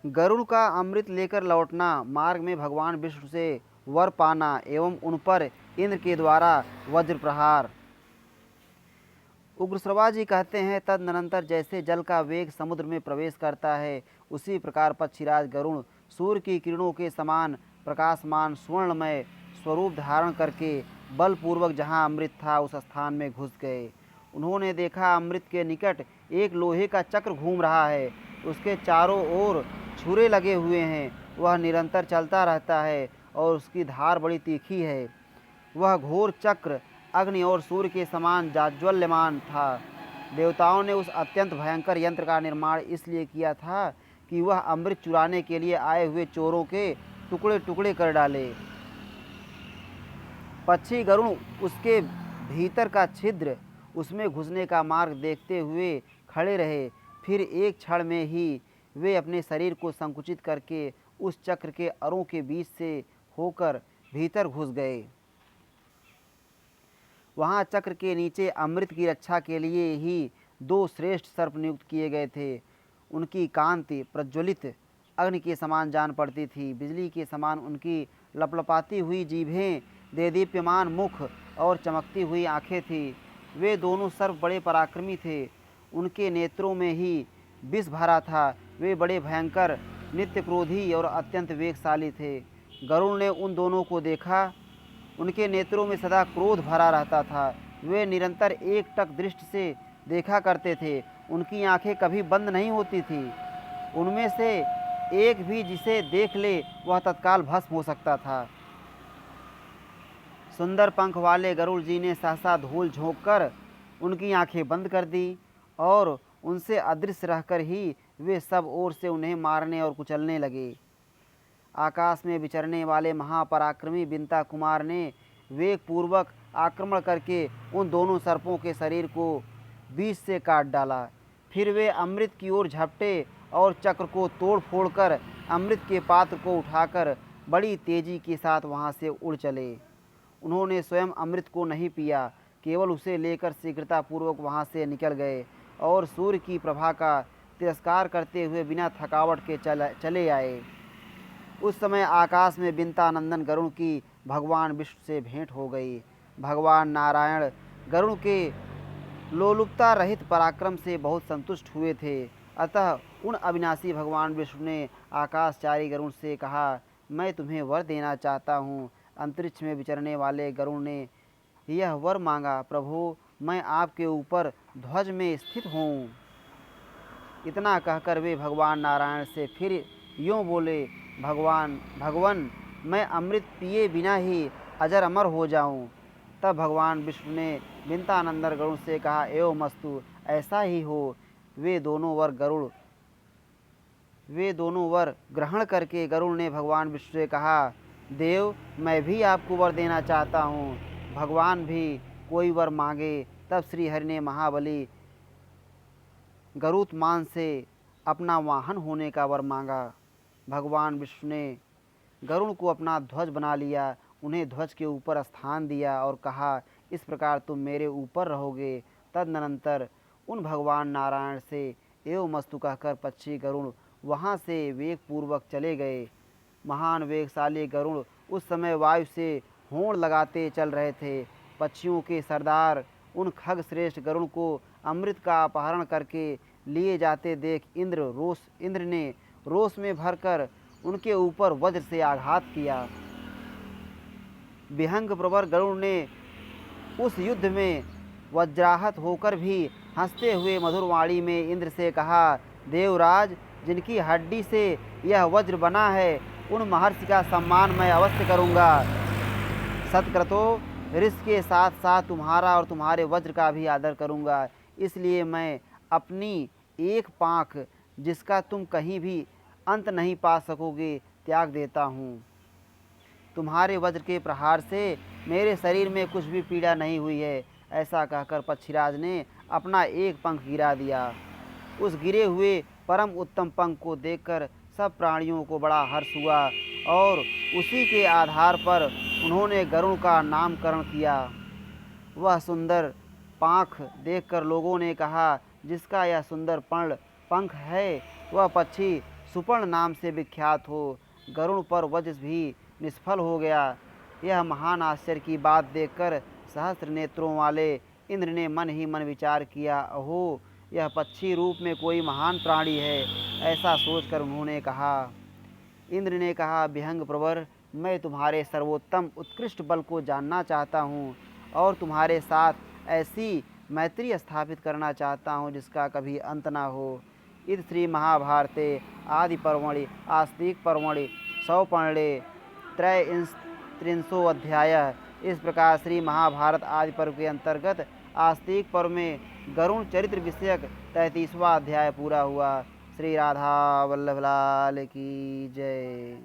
गरुड़ का अमृत लेकर लौटना, मार्ग में भगवान विष्णु से वर पाना एवं उन पर इंद्र के द्वारा वज्र प्रहार। उग्रश्रवा जी कहते हैं, तदनंतर जैसे जल का वेग समुद्र में प्रवेश करता है, उसी प्रकार पक्षीराज गरुड़ सूर्य की किरणों के समान प्रकाशमान स्वर्णमय स्वरूप धारण करके बलपूर्वक जहाँ अमृत था उस स्थान में घुस गए। उन्होंने देखा अमृत के निकट एक लोहे का चक्र घूम रहा है, उसके चारों ओर छुरे लगे हुए हैं, वह निरंतर चलता रहता है और उसकी धार बड़ी तीखी है। वह घोर चक्र अग्नि और सूर्य के समान जाज्वल्यमान था। देवताओं ने उस अत्यंत भयंकर यंत्र का निर्माण इसलिए किया था कि वह अमृत चुराने के लिए आए हुए चोरों के टुकड़े टुकड़े कर डाले। पक्षी गरुड़ उसके भीतर का छिद्र, उसमें घुसने का मार्ग देखते हुए खड़े रहे। फिर एक क्षण में ही वे अपने शरीर को संकुचित करके उस चक्र के अरों के बीच से होकर भीतर घुस गए। वहाँ चक्र के नीचे अमृत की रक्षा के लिए ही दो श्रेष्ठ सर्प नियुक्त किए गए थे। उनकी कांति प्रज्वलित अग्नि के समान जान पड़ती थी। बिजली के समान उनकी लपलपाती हुई जीभें, देदीप्यमान मुख और चमकती हुई आंखें थीं। वे दोनों सर्प बड़े पराक्रमी थे। उनके नेत्रों में ही विष भरा था। वे बड़े भयंकर, नित्य क्रोधी और अत्यंत वेगशाली थे। गरुड़ ने उन दोनों को देखा। उनके नेत्रों में सदा क्रोध भरा रहता था। वे निरंतर एकटक दृष्टि से देखा करते थे। उनकी आंखें कभी बंद नहीं होती थीं। उनमें से एक भी जिसे देख ले वह तत्काल भस्म हो सकता था। सुंदर पंख वाले गरुड़ जी ने सहसा धूल झोंककर उनकी आंखें बंद कर दी और उनसे अदृश्य रहकर ही वे सब ओर से उन्हें मारने और कुचलने लगे। आकाश में विचरने वाले महापराक्रमी बिंता कुमार ने वेग पूर्वक आक्रमण करके उन दोनों सर्पों के शरीर को बीच से काट डाला। फिर वे अमृत की ओर झपटे और चक्र को तोड़ फोड़ कर अमृत के पात्र को उठाकर बड़ी तेजी के साथ वहाँ से उड़ चले। उन्होंने स्वयं अमृत को नहीं पिया, केवल उसे लेकर शीघ्रतापूर्वक वहाँ से निकल गए और सूर्य की प्रभा का तिरस्कार करते हुए बिना थकावट के चले आए। उस समय आकाश में बिंतानंदन गरुड़ की भगवान विष्णु से भेंट हो गई। भगवान नारायण गरुड़ के लोलुपता रहित पराक्रम से बहुत संतुष्ट हुए थे। अतः उन अविनाशी भगवान विष्णु ने आकाशचारी गरुड़ से कहा, मैं तुम्हें वर देना चाहता हूँ। अंतरिक्ष में विचरने वाले गरुड़ ने यह वर मांगा, प्रभु मैं आपके ऊपर ध्वज में स्थित हूँ। इतना कहकर वे भगवान नारायण से फिर यूँ बोले, भगवान मैं अमृत पिए बिना ही अजर अमर हो जाऊं। तब भगवान विष्णु ने बिंतानंदन गरुड़ से कहा, एवं मस्तु, ऐसा ही हो। वे दोनों वर ग्रहण करके गरुड़ ने भगवान विष्णु से कहा, देव मैं भी आपको वर देना चाहता हूँ। भगवान भी कोई वर मांगे। तब श्री हरि ने महाबली गरुत्मान से अपना वाहन होने का वर मांगा। भगवान विष्णु ने गरुड़ को अपना ध्वज बना लिया, उन्हें ध्वज के ऊपर स्थान दिया और कहा, इस प्रकार तुम मेरे ऊपर रहोगे। तदनंतर उन भगवान नारायण से एवं मस्तु कहकर पक्षी गरुड़ वहाँ से वेगपूर्वक चले गए। महान वेगशाली गरुड़ उस समय वायु से होड़ लगाते चल रहे थे। पक्षियों के सरदार उन खग श्रेष्ठ गरुड़ को अमृत का अपहरण करके लिए जाते देख इंद्र ने रोष में भरकर उनके ऊपर वज्र से आघात किया। विहंग प्रवर गरुड़ ने उस युद्ध में वज्राहत होकर भी हंसते हुए मधुरवाणी में इंद्र से कहा, देवराज जिनकी हड्डी से यह वज्र बना है, उन महर्षि का सम्मान मैं अवश्य करूँगा। सत्क्रतो ऋष के साथ साथ तुम्हारा और तुम्हारे वज्र का भी आदर करूँगा। इसलिए मैं अपनी एक पाँख, जिसका तुम कहीं भी अंत नहीं पा सकोगे, त्याग देता हूँ। तुम्हारे वज्र के प्रहार से मेरे शरीर में कुछ भी पीड़ा नहीं हुई है। ऐसा कहकर पक्षीराज ने अपना एक पंख गिरा दिया। उस गिरे हुए परम उत्तम पंख को देखकर सब प्राणियों को बड़ा हर्ष हुआ और उसी के आधार पर उन्होंने गरुड़ का नामकरण किया। वह सुंदर पाँख देखकर लोगों ने कहा, जिसका यह सुंदर पंख है वह पक्षी सुपर्ण नाम से विख्यात हो। गरुड़ पर वज्र भी निष्फल हो गया। यह महान आश्चर्य की बात देखकर सहस्त्र नेत्रों वाले इंद्र ने मन ही मन विचार किया, अहो यह पक्षी रूप में कोई महान प्राणी है। ऐसा सोचकर उन्होंने कहा। इंद्र ने कहा, विहंग प्रवर, मैं तुम्हारे सर्वोत्तम उत्कृष्ट बल को जानना चाहता हूँ और तुम्हारे साथ ऐसी मैत्री स्थापित करना चाहता हूँ जिसका कभी अंत ना हो। इति श्री महाभारते आदि पर्वणि आस्तिक पर्वणि सौपर्णे त्रयस्त्रिंशो अध्याय। इस प्रकार श्री महाभारत आदि पर्व के अंतर्गत आस्तिक पर्व में गरुण चरित्र विषयक 33वां अध्याय पूरा हुआ। श्री राधा वल्लभ लाल की जय।